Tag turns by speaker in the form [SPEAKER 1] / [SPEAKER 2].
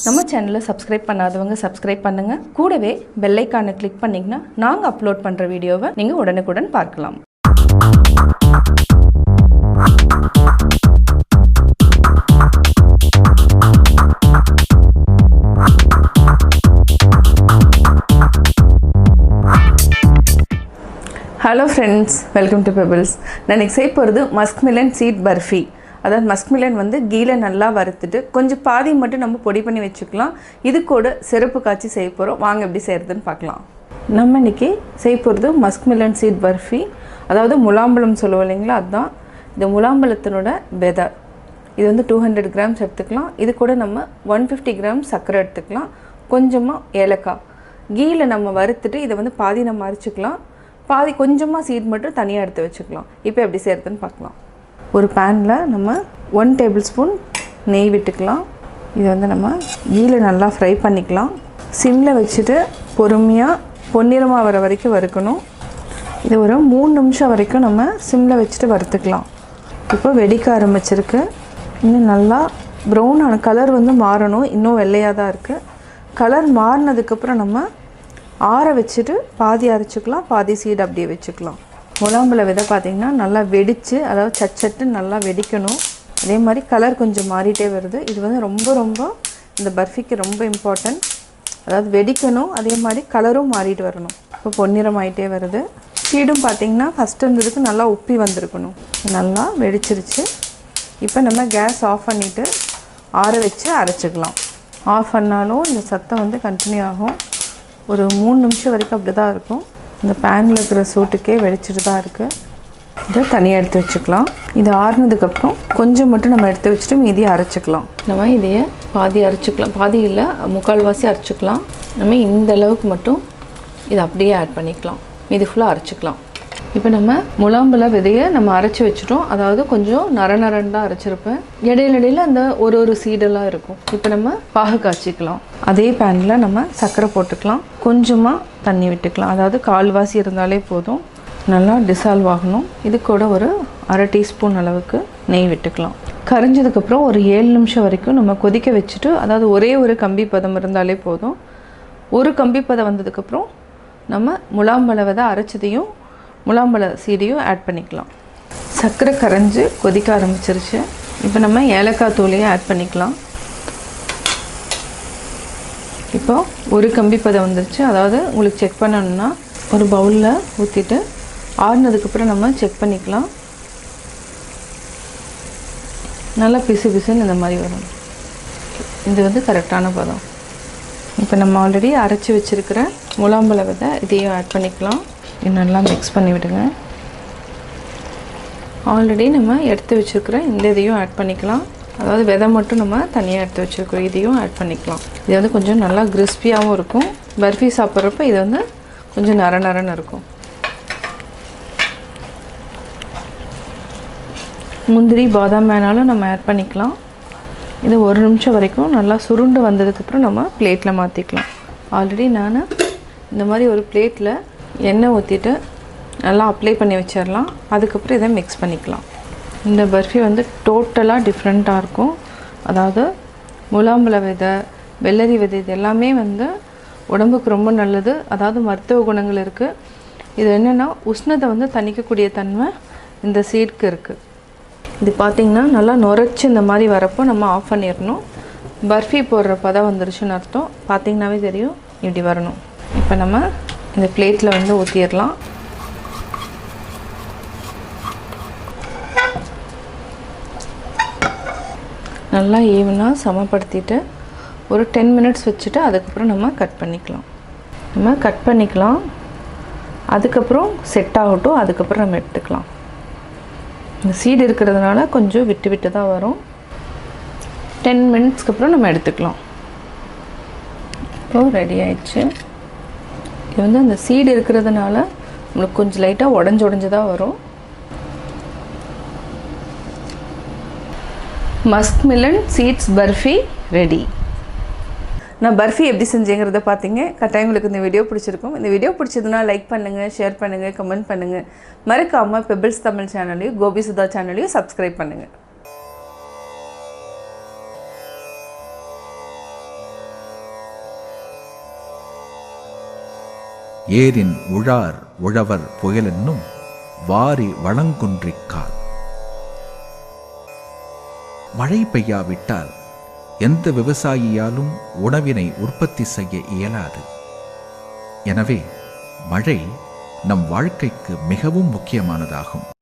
[SPEAKER 1] நம்ம சேனலை சப்ஸ்கிரைப் பண்ணாதவங்க சப்ஸ்கிரைப் பண்ணுங்க. கூடவே பெல் ஐகானை கிளிக் பண்ணீங்கன்னா நாங்க அப்லோட் பண்ற வீடியோவை நீங்க உடனுக்குடன் பார்க்கலாம். Hello friends, welcome to pebbles. நான் இன்னைக்கு செய்ய போகிறது மஸ்க்மெலன் சீட் பர்ஃபி. அதாவது மஸ்க்மெலன் வந்து கீழே நல்லா வறுத்துட்டு கொஞ்சம் பாதி மட்டும் நம்ம பொடி பண்ணி வச்சுக்கலாம். இது கூட சிறப்பு காய்ச்சி செய்ய போகிறோம். வாங்க எப்படி செய்கிறதுன்னு பார்க்கலாம். நம்ம இன்றைக்கி செய்ய போகிறது மஸ்க்மெலன் சீட் பர்ஃபி. அதாவது முலாம்பழம் சொல்லுவோம் இல்லைங்களா, அதுதான். இந்த முலாம்பழத்தினோட விதை இது வந்து 200 கிராம்ஸ் எடுத்துக்கலாம். இது கூட நம்ம 150 கிராம்ஸ் சர்க்கரை எடுத்துக்கலாம். கொஞ்சமாக ஏலக்காய் கீழே நம்ம வறுத்துட்டு இதை வந்து பாதி நம்ம அரைச்சிக்கலாம். பாதி கொஞ்சமாக சீட் மட்டும் தனியாக எடுத்து வச்சுக்கலாம். இப்போ எப்படி செய்கிறதுன்னு பார்க்கலாம். ஒரு பேனில் நம்ம 1 டேபிள் ஸ்பூன் நெய் விட்டுக்கலாம். இதை வந்து நம்ம கீழே நல்லா ஃப்ரை பண்ணிக்கலாம். சிம்மில் வச்சுட்டு பொறுமையாக பொன்னிறமாக வர வரைக்கும் வறுக்கணும். இது ஒரு 3 நிமிஷம் வரைக்கும் நம்ம சிம்மில் வச்சுட்டு வறுத்துக்கலாம். இப்போ வெடிக்க ஆரம்பிச்சிருக்கு. இன்னும் நல்லா ப்ரௌனான கலர் வந்து மாறணும். இன்னும் வெள்ளையாக தான் இருக்குது. கலர் மாறினதுக்கப்புறம் நம்ம ஆற வச்சுட்டு பாதி அரைச்சிக்கலாம், பாதி சீடு அப்படியே வச்சுக்கலாம். முலாம்பழ விதை பார்த்திங்கன்னா நல்லா வெடித்து, அதாவது சச்சட்டுன்னு நல்லா வெடிக்கணும். அதே மாதிரி கலர் கொஞ்சம் மாறிட்டே வருது. இது வந்து ரொம்ப இந்த பர்ஃபிக்கு ரொம்ப இம்பார்ட்டன்ட். அதாவது வெடிக்கணும், அதே மாதிரி கலரும் மாறிட்டு வரணும். இப்போ பொன்னிறம் ஆகிட்டே வருது. சீடும் பார்த்திங்கன்னா ஃபஸ்ட்டு இருந்ததுக்கு நல்லா உப்பி வந்திருக்கணும். நல்லா வெடிச்சிருச்சு. இப்போ நம்ம கேஸ் ஆஃப் பண்ணிவிட்டு ஆற வச்சு அரைச்சிக்கலாம். ஆஃப் பண்ணாலும் இந்த சத்தம் வந்து கண்டினியூ ஆகும். ஒரு 3 நிமிஷம் வரைக்கும் அப்படி தான் இருக்கும். இந்த பேனில் இருக்கிற சூட்டுக்கே வெடிச்சிட்டு தான் இருக்குது. இதை தனியாக எடுத்து வச்சுக்கலாம். இது ஆறுனதுக்கப்புறம் கொஞ்சம் மட்டும் நம்ம எடுத்து வச்சுட்டு மீதியை அரைச்சிக்கலாம். நம்ம இதையே பாதி அரைச்சிக்கலாம், பாதி இல்லை முக்கால்வாசி அரைச்சிக்கலாம். நம்ம இந்த அளவுக்கு மட்டும் இதை அப்படியே ஆட் பண்ணிக்கலாம். மீதி ஃபுல்லாக அரைச்சிக்கலாம். இப்போ நம்ம முலாம்பழ விதையை நம்ம அரைச்சி வச்சுட்டோம். அதாவது கொஞ்சம் நரநரண்டாக அரைச்சிருப்பேன். இடையில அந்த ஒரு சீடெல்லாம் இருக்கும். இப்போ நம்ம பாகு காய்ச்சிக்கலாம். அதே பேனில் நம்ம சர்க்கரை போட்டுக்கலாம். கொஞ்சமாக தண்ணி விட்டுக்கலாம். அதாவது கால்வாசி இருந்தாலே போதும். நல்லா டிசால்வ் ஆகணும். இது கூட ஒரு அரை டீஸ்பூன் அளவுக்கு நெய் விட்டுக்கலாம். கரைஞ்சதுக்கப்புறம் ஒரு 7 நிமிஷம் வரைக்கும் நம்ம கொதிக்க வச்சுட்டு, அதாவது ஒரே ஒரு கம்பி பதம் இருந்தாலே போதும். ஒரு கம்பி பதம் வந்ததுக்கப்புறம் நம்ம முலாம்பழ விதை அரைச்சதையும் முலாம்பழ சீடையும் ஆட் பண்ணிக்கலாம். சர்க்கரை கரைஞ்சி கொதிக்க ஆரம்பிச்சிருச்சு. இப்போ நம்ம ஏலக்காய் தூளையும் ஆட் பண்ணிக்கலாம். இப்போ ஒரு கம்பி பதம் வந்துருச்சு. அதாவது உங்களுக்கு செக் பண்ணணுன்னா ஒரு பவுலில் ஊற்றிட்டு ஆறுனதுக்கப்புறம் நம்ம செக் பண்ணிக்கலாம். நல்லா பிசுன்னு இந்த மாதிரி வரும். இது வந்து கரெக்டான பதம். இப்போ நம்ம ஆல்ரெடி அரைச்சி வச்சுருக்கிற முலாம்பழ விதை இதையும் ஆட் பண்ணிக்கலாம். இது நல்லா மிக்ஸ் பண்ணி விடுங்க. ஆல்ரெடி நம்ம எடுத்து வச்சுருக்கிற இந்த இதையும் ஆட் பண்ணிக்கலாம். அதாவது விதை மட்டும் நம்ம தனியாக எடுத்து வச்சுருக்கிறோம். இதையும் ஆட் பண்ணிக்கலாம். இது வந்து கொஞ்சம் நல்லா கிறிஸ்பியாகவும் இருக்கும். பர்ஃபி சாப்பிட்றப்ப இது வந்து கொஞ்சம் நரன்னு இருக்கும். முந்திரி பாதாம் வேணாலும் நம்ம ஆட் பண்ணிக்கலாம். இது 1 நிமிஷம் வரைக்கும் நல்லா சுருண்டு வந்ததுக்கப்புறம் நம்ம பிளேட்டில் மாற்றிக்கலாம். ஆல்ரெடி நான் இந்த மாதிரி ஒரு பிளேட்டில் எண்ணெய் ஊற்றிட்டு நல்லா அப்ளை பண்ணி வச்சிடலாம். அதுக்கப்புறம் இதை மிக்ஸ் பண்ணிக்கலாம். இந்த பர்ஃபி வந்து டோட்டலாக டிஃப்ரெண்ட்டாக இருக்கும். அதாவது முலாம்பழ விதை, வெள்ளரி விதை இது எல்லாமே வந்து உடம்புக்கு ரொம்ப நல்லது. அதாவது மருத்துவ குணங்கள் இருக்குது. இது என்னென்னா உஷ்ணத்தை வந்து தணிக்கக்கூடிய தன்மை இந்த சீட்க்கு இருக்குது. இது பார்த்திங்கன்னா நல்லா நுரைச்சி இந்த மாதிரி வரப்போ நம்ம ஆஃப் பண்ணிடணும். பர்ஃபி போடுற பதம் வந்துருச்சுன்னு அர்த்தம். பார்த்திங்கனாவே தெரியும் இப்படி வரணும். இப்போ நம்ம இந்த பிளேட்டில் வந்து ஊற்றிடலாம். நல்லா ஈவனாக சமப்படுத்திட்டு ஒரு 10 மினிட்ஸ் வச்சுட்டு அதுக்கப்புறம் நம்ம கட் பண்ணிக்கலாம். அதுக்கப்புறம் செட் ஆகட்டும். அதுக்கப்புறம் நம்ம எடுத்துக்கலாம். இந்த சீடு இருக்கிறதுனால கொஞ்சம் விட்டு தான் வரும். 10 மினிட்ஸ்க்கு அப்புறம் நம்ம எடுத்துக்கலாம். இப்போது ரெடி ஆயிடுச்சு. இது வந்து அந்த சீடு இருக்கிறதுனால உங்களுக்கு கொஞ்சம் லைட்டாக உடஞ்சி தான் வரும். Muskmelon seeds barfi ready. நான் பர்ஃபி எப்படி செஞ்சேங்கிறத பார்த்தீங்க. கட்டாயம் உங்களுக்கு இந்த வீடியோ பிடிச்சிருக்கும். இந்த வீடியோ பிடிச்சதுன்னா லைக் பண்ணுங்கள், ஷேர் பண்ணுங்கள், கமெண்ட் பண்ணுங்கள். மறக்காமல் பெபிள்ஸ் தமிழ் சேனலையும் கோபி சுதா சேனலையும் சப்ஸ்கிரைப் பண்ணுங்கள்.
[SPEAKER 2] ஏரின் உழார் உழவர் புயலென்னும் வாரி வளங்குன்றிக்கால். மழை பெய்யாவிட்டால் எந்த விவசாயியாலும் உணவினை உற்பத்தி செய்ய இயலாது. எனவே மழை நம் வாழ்க்கைக்கு மிகவும் முக்கியமானதாகும்.